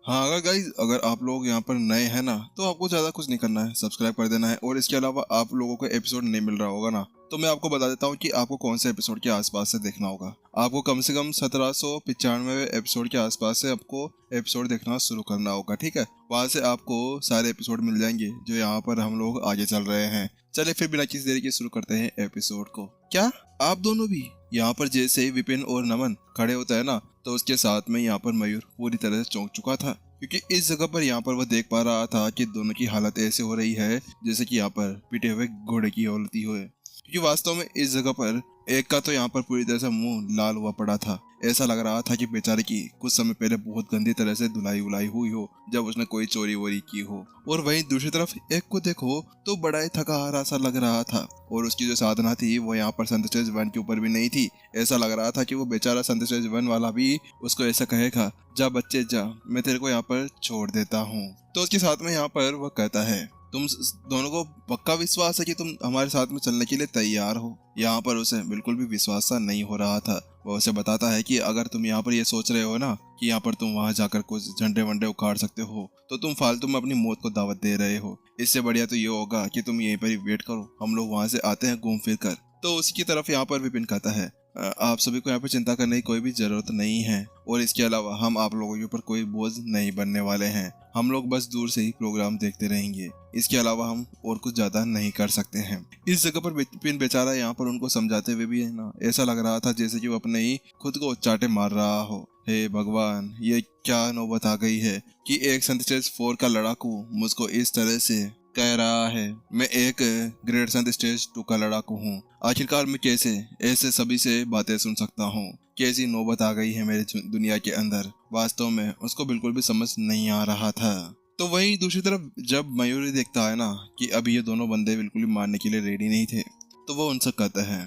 हाँ अगर गाइज अगर आप लोग यहाँ पर नए हैं ना तो आपको ज़्यादा कुछ नहीं करना है, सब्सक्राइब कर देना है। और इसके अलावा आप लोगों को एपिसोड नहीं मिल रहा होगा ना तो मैं आपको बता देता हूँ कि आपको कौन से एपिसोड के आसपास से देखना होगा। आपको कम से कम 1795 एपिसोड के आसपास से आपको एपिसोड देखना शुरू करना होगा, ठीक है। वहाँ से आपको सारे एपिसोड मिल जाएंगे जो यहाँ पर हम लोग आगे चल रहे हैं। चलिए फिर बिना किसी देरी के शुरू करते हैं एपिसोड को। क्या आप दोनों भी? यहाँ पर जैसे ही विपिन और नमन खड़े होता है ना तो उसके साथ में यहाँ पर मयूर पूरी तरह से चौंक चुका था, क्योंकि इस जगह पर यहाँ पर वह देख पा रहा था कि दोनों की हालत ऐसे हो रही है जैसे कि यहाँ पर पिटे हुए घोड़े की हालत ही हो। क्योंकि वास्तव में इस जगह पर एक का तो यहाँ पर पूरी तरह से मुंह लाल हुआ पड़ा था। ऐसा लग रहा था कि बेचारे की कुछ समय पहले बहुत गंदी तरह से धुलाई उलाई हुई हो जब उसने कोई चोरी वोरी की हो। और वहीं दूसरी तरफ एक को देखो तो बड़ा ही थका हारा सा लग रहा था। और उसकी जो साधना थी वो यहाँ पर संत स्टेज 1 के ऊपर भी नहीं थी। ऐसा लग रहा था कि वो बेचारा संत स्टेज 1 वाला भी उसको ऐसा कहेगा, जा बच्चे जा, मैं तेरे को यहाँ पर छोड़ देता हूँ। तो उसके साथ में यहाँ पर वह कहता है, तुम दोनों को पक्का विश्वास है कि तुम हमारे साथ में चलने के लिए तैयार हो? यहाँ पर उसे बिल्कुल भी विश्वास सा नहीं हो रहा था। वो उसे बताता है कि अगर तुम यहाँ पर ये सोच रहे हो ना कि यहाँ पर तुम वहां जाकर कुछ झंडे वंडे उखाड़ सकते हो तो तुम फालतू में अपनी मौत को दावत दे रहे हो। इससे बढ़िया तो ये होगा कि तुम यहीं पर ही वेट करो, हम लोग वहां से आते हैं घूम फिर कर। तो उसकी तरफ यहाँ पर विपिन कहता है, आप सभी को यहाँ पर चिंता करने की कोई भी जरूरत नहीं है। और इसके अलावा हम आप लोगों के ऊपर कोई बोझ नहीं बनने वाले हैं। हम लोग बस दूर से ही प्रोग्राम देखते रहेंगे। इसके अलावा हम और कुछ ज्यादा नहीं कर सकते हैं। इस जगह पर विपिन बेचारा यहाँ पर उनको समझाते हुए भी है ना ऐसा लग रहा था जैसे कि वो अपने ही खुद को चाटे मार रहा हो। हे भगवान, ये क्या नौबत आ गई है कि एक संत स्टेज 4 का लड़ाकू मुझको इस तरह से कह रहा है मैं एक ग्रेट संत स्टेज 2 का लड़ाकू हूँ। आखिरकार मैं कैसे ऐसे सभी से बातें सुन सकता हूँ? कैसी नौबत आ गई है मेरे दुनिया के अंदर। वास्तव में उसको बिल्कुल भी समझ नहीं आ रहा था। तो वहीं दूसरी तरफ जब मयूरी देखता है ना कि अभी ये दोनों बंदे बिल्कुल भी मारने के लिए रेडी नहीं थे तो वो उनसे कहता है,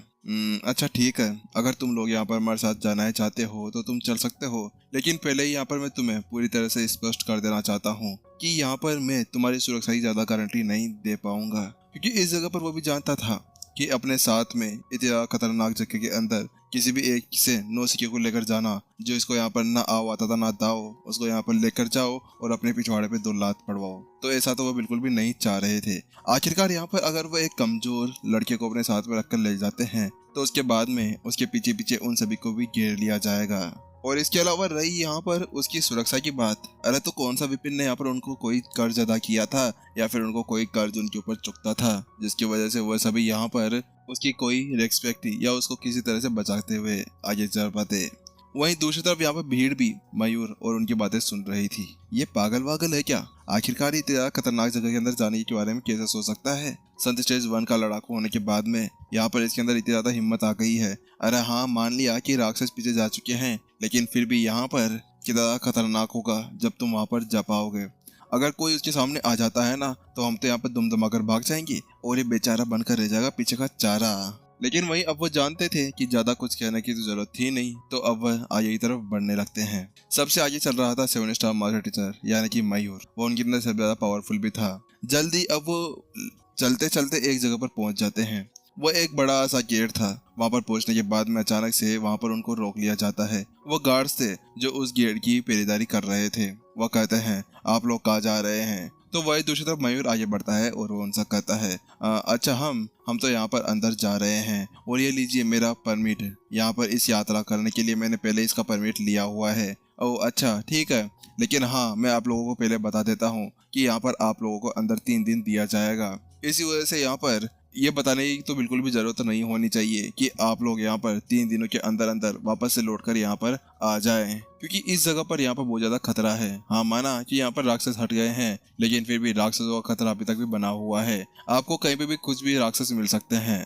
अच्छा ठीक है, अगर तुम लोग यहाँ पर हमारे साथ जाना चाहते हो तो तुम चल सकते हो, लेकिन पहले ही यहाँ पर मैं तुम्हें पूरी तरह से स्पष्ट कर देना चाहता हूँ कि यहाँ पर मैं तुम्हारी सुरक्षा की ज्यादा गारंटी नहीं दे पाऊंगा। क्योंकि इस जगह पर वो भी जानता था कि अपने साथ में इतना खतरनाक जगह के अंदर किसी भी एक से नौसिखिए को लेकर जाना जो इसको यहाँ पर ना आओ आता था ना दाओ, उसको यहाँ पर लेकर जाओ और अपने पिछवाड़े पे 2 लात पड़वाओ, तो ऐसा तो वो बिल्कुल भी नहीं चाह रहे थे। आखिरकार यहाँ पर अगर वो एक कमजोर लड़के को अपने साथ में रखकर ले जाते हैं तो उसके बाद में उसके पीछे पीछे उन सभी को भी घेर लिया जाएगा। और इसके अलावा रही यहाँ पर उसकी सुरक्षा की बात, अरे तो कौन सा विपिन ने यहाँ पर उनको कोई कर्ज अदा किया था या फिर उनको कोई कर्ज उनके ऊपर चुकता था जिसकी वजह से वह सभी यहाँ पर उसकी कोई रेस्पेक्ट या उसको किसी तरह से बचाते हुए आगे चल पाते। वहीं दूसरी तरफ यहाँ पर भीड़ भी मयूर और उनकी बातें सुन रही थी। ये पागल वागल है क्या? आखिरकार इतना खतरनाक जगह के अंदर जाने के बारे में कैसे सोच सकता है? संत स्टेज 1 का लड़ाकू होने के बाद में यहाँ पर इसके अंदर इतनी ज्यादा हिम्मत आ गई है। अरे हाँ, मान लिया कि राक्षस पीछे जा चुके हैं, लेकिन फिर भी यहाँ पर कितना खतरनाक होगा जब तुम वहां पर जा पाओगे। अगर कोई उसके सामने आ जाता है ना तो हम तो यहाँ पर दुम दमाकर भाग जाएंगे और ये बेचारा बनकर रह जाएगा पीछे का चारा। लेकिन वहीं अब वो जानते थे कि ज्यादा कुछ कहने की तो जरूरत थी नहीं, तो अब वह आगे की तरफ बढ़ने लगते हैं। सबसे आगे चल रहा था 7 स्टार मास्टर टीचर यानी कि मयूर। वो उनके अंदर सबसे ज्यादा पावरफुल भी था। जल्दी अब वो चलते चलते एक जगह पर पहुंच जाते हैं। वो एक बड़ा सा गेट था। वहां पर पहुंचने के बाद में अचानक से वहां पर उनको रोक लिया जाता है। वो गार्ड्स थे जो उस गेट की पहरेदारी कर रहे थे। वो कहते हैं, आप लोग कहाँ जा रहे हैं? तो वही दूसरी तरफ मयूर आगे बढ़ता है और वो उनसे कहता है, अच्छा हम तो यहाँ पर अंदर जा रहे हैं और ये लीजिए मेरा परमिट। यहाँ पर इस यात्रा करने के लिए मैंने पहले इसका परमिट लिया हुआ है। ओह अच्छा ठीक है, लेकिन हाँ मैं आप लोगों को पहले बता देता हूँ कि यहाँ पर आप लोगों को अंदर 3 दिन दिया जाएगा। इसी वजह से यहाँ पर ये बताने की तो बिल्कुल भी जरूरत नहीं होनी चाहिए कि आप लोग यहाँ पर 3 दिनों के अंदर अंदर वापस से लौटकर यहाँ पर आ जाएं, क्योंकि इस जगह पर यहाँ पर बहुत ज्यादा खतरा है। हाँ माना कि यहाँ पर राक्षस हट गए हैं, लेकिन फिर भी राक्षसों का खतरा अभी तक भी बना हुआ है। आपको कहीं पे भी कुछ भी राक्षस मिल सकते हैं।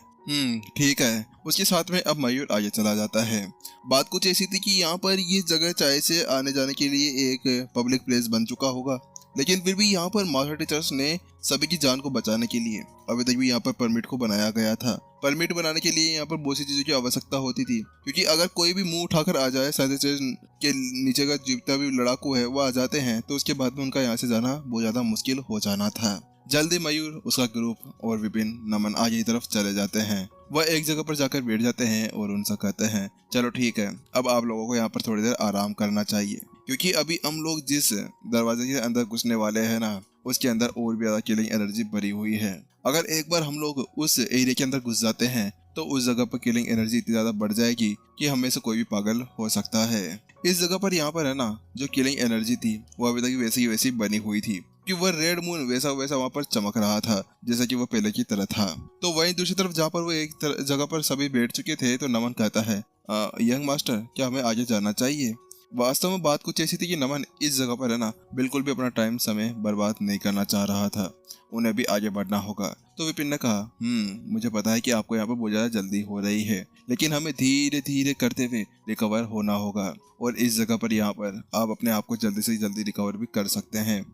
ठीक है। उसके साथ में अब मयूर आगे चला जाता है। बात कुछ ऐसी थी कि यहाँ पर ये जगह चाहे से आने जाने के लिए एक पब्लिक प्लेस बन चुका होगा, लेकिन फिर भी यहाँ पर मास्टर टीचर्स ने सभी की जान को बचाने के लिए अभी तक भी यहाँ पर परमिट को बनाया गया था। परमिट बनाने के लिए यहाँ पर बहुत सी चीजों की आवश्यकता होती थी, क्योंकि अगर कोई भी मुंह उठाकर आ जाए, साइंस के नीचे का जितना भी लड़ाकू है वो आ जाते हैं, तो उसके बाद में उनका यहाँ से जाना बहुत ज्यादा मुश्किल हो जाना था। जल्दी मयूर, उसका ग्रुप और विपिन, नमन आगे की तरफ चले जाते हैं। वह एक जगह पर जाकर बैठ जाते हैं और उनसे कहते हैं, चलो ठीक है, अब आप लोगों को यहाँ पर थोड़ी देर आराम करना चाहिए, क्योंकि अभी हम लोग जिस दरवाजे के अंदर घुसने वाले हैं ना, उसके अंदर और भी ज्यादा किलिंग एनर्जी भरी हुई है। अगर एक बार हम लोग उस एरिया के अंदर घुस जाते हैं तो उस जगह पर किलिंग एनर्जी इतनी ज्यादा बढ़ जाएगी कि हमें से कोई भी पागल हो सकता है। इस जगह पर यहाँ पर है ना, जो किलिंग एनर्जी थी वो अभी तक वैसी वैसी बनी हुई थी कि वह रेड मून वैसा वैसा वहाँ पर चमक रहा था जैसा कि वो पहले की तरह था। तो वहीं दूसरी तरफ जहाँ पर वो एक जगह पर सभी बैठ चुके थे तो नमन कहता है, यंग मास्टर, क्या हमें आगे जाना चाहिए? वास्तव में बात कुछ ऐसी थी कि नमन इस जगह पर है ना, बिल्कुल भी अपना टाइम समय बर्बाद नहीं करना चाह रहा था। उन्हें भी आगे बढ़ना होगा। तो विपिन ने कहा, मुझे पता है कि आपको यहाँ पर बहुत ज्यादा जल्दी हो रही है, लेकिन हमें धीरे धीरे करते हुए रिकवर होना होगा और इस जगह पर यहाँ पर आप अपने आप को जल्दी से जल्दी रिकवर भी कर सकते हैं।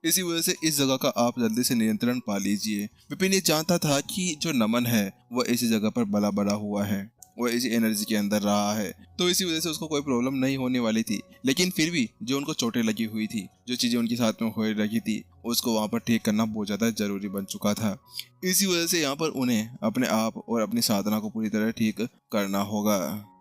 इसी वजह से इस जगह का आप जल्दी से नियंत्रण पा लीजिए। विपिन ये जानता था कि जो नमन है वह इसी जगह पर बड़ा बड़ा हुआ है, वो इसी एनर्जी के अंदर रहा है, तो इसी वजह से उसको कोई प्रॉब्लम नहीं होने वाली थी। लेकिन फिर भी जो उनको चोटें लगी हुई थी, जो चीजें उनके साथ में हो रही थी, उसको वहां पर ठीक करना बहुत ज्यादा जरूरी बन चुका था। इसी वजह से यहाँ पर उन्हें अपने आप और अपनी साधना को पूरी तरह ठीक करना होगा,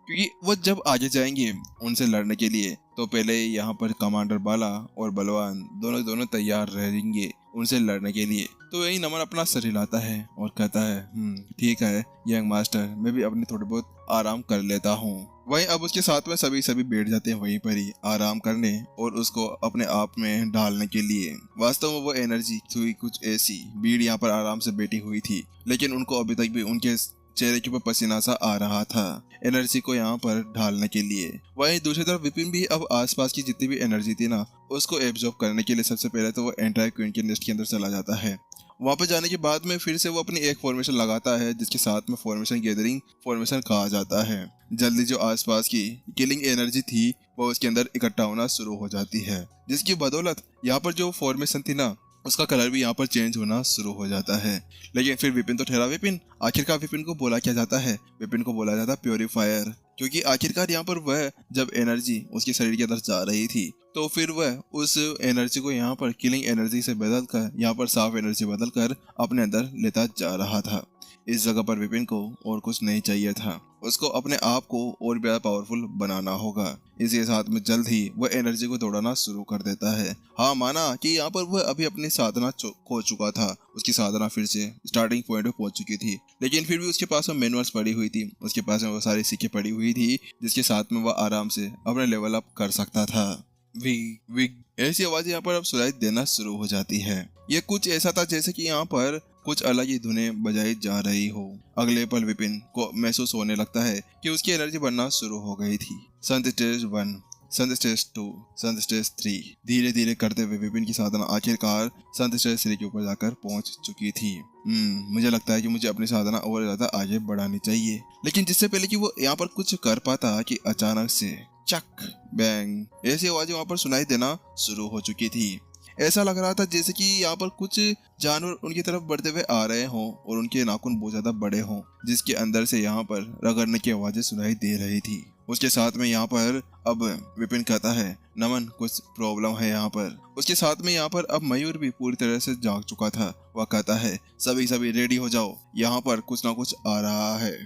क्योंकि वो जब आगे जाएंगे उनसे लड़ने के लिए तो पहले यहाँ पर कमांडर बाला और बलवान दोनों तैयार रहेंगे उनसे लड़ने के लिए। तो यही नमन अपना सर हिलाता है और कहता है, ठीक है यंग मास्टर, मैं भी अपनी थोड़ी बहुत आराम कर लेता हूँ। वहीं अब उसके साथ में सभी बैठ जाते हैं वहीं पर ही आराम करने और उसको अपने आप में ढालने के लिए। वास्तव में वो एनर्जी थी कुछ ऐसी, भीड़ यहाँ पर आराम से बैठी हुई थी, लेकिन उनको अभी तक भी उनके चेहरे के ऊपर पसीना सा आ रहा था एनर्जी को यहाँ पर ढालने के लिए। वहीं दूसरी तरफ विपिन भी अब आसपास की जितनी भी एनर्जी थी ना, उसको एब्जॉर्ब करने के लिए सबसे पहले तो वो एंटायर क्वीन के नेस्ट के अंदर चला जाता है। वहां पे जाने के बाद में फिर से वो अपनी एक फॉर्मेशन लगाता है जिसके साथ में फॉर्मेशन गैदरिंग फॉर्मेशन कहा जाता है। जल्दी जो आसपास की किलिंग एनर्जी थी वो उसके अंदर इकट्ठा होना शुरू हो जाती है, जिसकी बदौलत यहाँ पर जो फॉर्मेशन थी ना, उसका कलर भी यहाँ पर चेंज होना शुरू हो जाता है। लेकिन फिर विपिन तो ठहरा विपिन, आखिरकार विपिन को बोला क्या जाता है? विपिन को बोला जाता प्योरीफायर, क्योंकि आखिरकार यहाँ पर वह जब एनर्जी उसके शरीर के अंदर जा रही थी तो फिर वह उस एनर्जी को यहाँ पर किलिंग एनर्जी से बदल कर यहाँ पर साफ एनर्जी बदल कर अपने अंदर लेता जा रहा था। इस जगह पर विपिन को और कुछ नहीं चाहिए था, उसको अपने आप को और भी ज्यादा पावरफुल बनाना होगा। इसी साथ में जल्द ही वह एनर्जी को दौड़ाना शुरू कर देता है। हाँ, माना कि यहाँ पर वह अभी अपनी साधना खो चुका था, उसकी साधना फिर से स्टार्टिंग पॉइंट पे पहुंच चुकी थी, लेकिन फिर भी उसके पास में मैनुअल्स पड़ी हुई थी, उसके पास में वो सारी सिक्के पड़ी हुई थी जिसके साथ में वह आराम से अपने लेवल अप कर सकता था। विग विग ऐसी आवाजें यहाँ पर अब सुनाई देना शुरू हो जाती है। ये कुछ ऐसा था जैसे कि यहाँ पर कुछ अलग ही धुनें बजाई जा रही हो। अगले पल विपिन को महसूस होने लगता है कि उसकी एनर्जी बढ़ना शुरू हो गई थी। संत स्टेज 1, संत स्टेज 2, संत स्टेज 3, धीरे धीरे करते हुए विपिन की साधना आखिरकार संत स्टेज 3 के ऊपर जाकर पहुंच चुकी थी। मुझे लगता है कि मुझे अपनी साधना और ज्यादा आगे बढ़ानी चाहिए। लेकिन जिससे पहले कि वो यहाँ पर कुछ कर पाता कि अचानक से चक बैंग ऐसी आवाजें वहां पर सुनाई देना शुरू हो चुकी थी। ऐसा लग रहा था जैसे कि यहाँ पर कुछ जानवर उनकी तरफ बढ़ते हुए आ रहे हों और उनके नाखून बहुत ज्यादा बड़े हों, जिसके अंदर से यहाँ पर रगड़ने की आवाजें सुनाई दे रही थी। उसके साथ में यहाँ पर अब विपिन कहता है, नमन कुछ प्रॉब्लम है यहाँ पर। उसके साथ में यहाँ पर अब मयूर भी पूरी तरह से जाग चुका था। वह कहता है, सभी रेडी हो जाओ, यहाँ पर कुछ ना कुछ आ रहा है।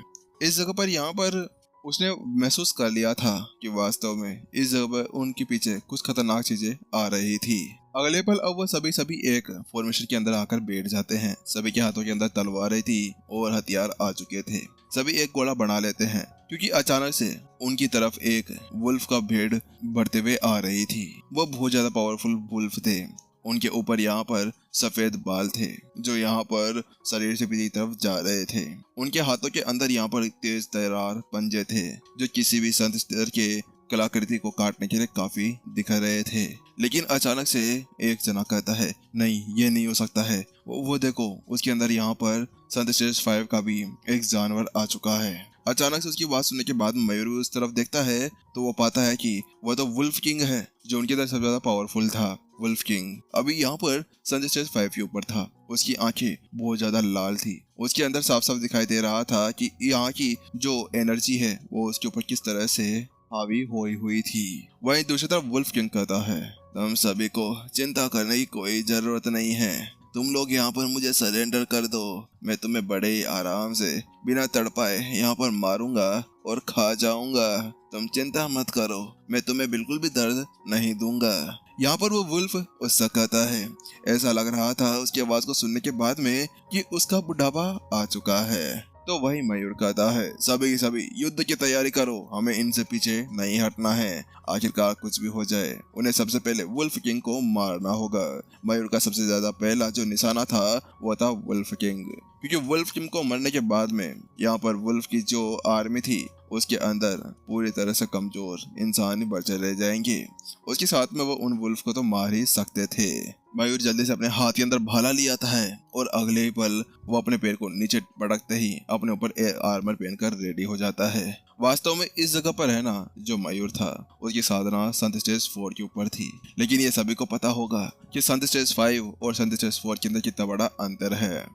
इस जगह पर यहाँ पर उसने महसूस कर लिया था कि वास्तव में इस जगह पर उनके पीछे कुछ खतरनाक चीजें आ रही थी। अगले पल अब वो सभी एक फॉर्मेशन के अंदर आकर बैठ जाते हैं। सभी के हाथों के अंदर तलवारें थी और हथियार आ चुके थे। सभी एक गोला बना लेते हैं क्योंकि अचानक से उनकी तरफ एक वुल्फ का भीड़ बढ़ते हुए आ रही थी। वो बहुत ज्यादा पावरफुल वुल्फ थे। उनके ऊपर यहाँ पर सफेद बाल थे जो यहाँ पर शरीर से पीछे तरफ जा रहे थे। उनके हाथों के अंदर यहाँ पर तेज तरार पंजे थे जो किसी भी संत स्तर के कलाकृति को काटने के लिए काफी दिख रहे थे। लेकिन अचानक से एक जना कहता है, नहीं ये नहीं हो सकता है। वो देखो, उसके अंदर यहाँ पर संत स्टेज 5 का भी एक जानवर आ चुका है। अचानक से उसकी बात सुनने के बाद मयूर उस तरफ देखता है तो वो पाता है कि वह तो वुल्फ किंग है जो उनके अंदर सबसे ज्यादा पावरफुल था। वुल्फ किंग अभी यहाँ पर संत स्टेज 5 के ऊपर था। उसकी आंखें बहुत ज्यादा लाल थी। उसके अंदर साफ साफ दिखाई दे रहा था कि यहाँ की जो एनर्जी है वो उसके ऊपर किस तरह से हावी हुई थी। वहीं दूसरी तरफ वुल्फ किंग कहता है, तुम सभी को चिंता करने की कोई जरूरत नहीं है। तुम लोग यहाँ पर मुझे सरेंडर कर दो, मैं तुम्हें बड़े ही आराम से बिना तड़पाए यहाँ पर मारूंगा और खा जाऊंगा। तुम चिंता मत करो, मैं तुम्हें बिल्कुल भी दर्द नहीं दूंगा। यहाँ पर वो वुल्फ उससे कहता है। ऐसा लग रहा था उसकी आवाज को सुनने के बाद में कि उसका बुढ़ापा आ चुका है। तो वही मयूर कहता है, सभी की सभी युद्ध की तैयारी करो, हमें इनसे पीछे नहीं हटना है। आखिरकार कुछ भी हो जाए, उन्हें सबसे पहले वुल्फ किंग को मारना होगा। मयूर का सबसे ज्यादा पहला जो निशाना था वो था वुल्फ किंग, क्योंकि वुल्फ किंग को मरने के बाद में यहाँ पर वुल्फ की जो आर्मी थी उसके अंदर पूरी तरह से कमजोर इंसान ही बचे रह जाएंगे। उसके साथ में वो उन वुल्फ को तो मार ही सकते थे। मयूर जल्दी से अपने हाथ के अंदर भाला ले आता है और अगले ही पल वो अपने पैर को नीचे पटकते ही अपने ऊपर आर्मर पहनकर रेडी हो जाता है। वास्तव में इस जगह पर है ना, जो मयूर था उसकी साधना संत स्टेज 4 के ऊपर थी, लेकिन ये सभी को पता होगा कि संत स्टेज 5 और संत स्टेज 4 के अंदर कितना बड़ा अंतर है।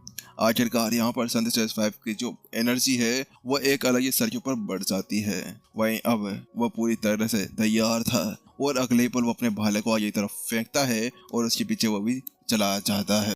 आखिरकार यहाँ पर संत स्टेज 5 की जो एनर्जी है वो एक अलग ही स्तर के ऊपर बढ़ जाती है। वहीं अब वो पूरी तरह से तैयार था और अगले ही पल वो अपने भाले को आगे की तरफ फेंकता है और उसके पीछे वो भी चला जाता है।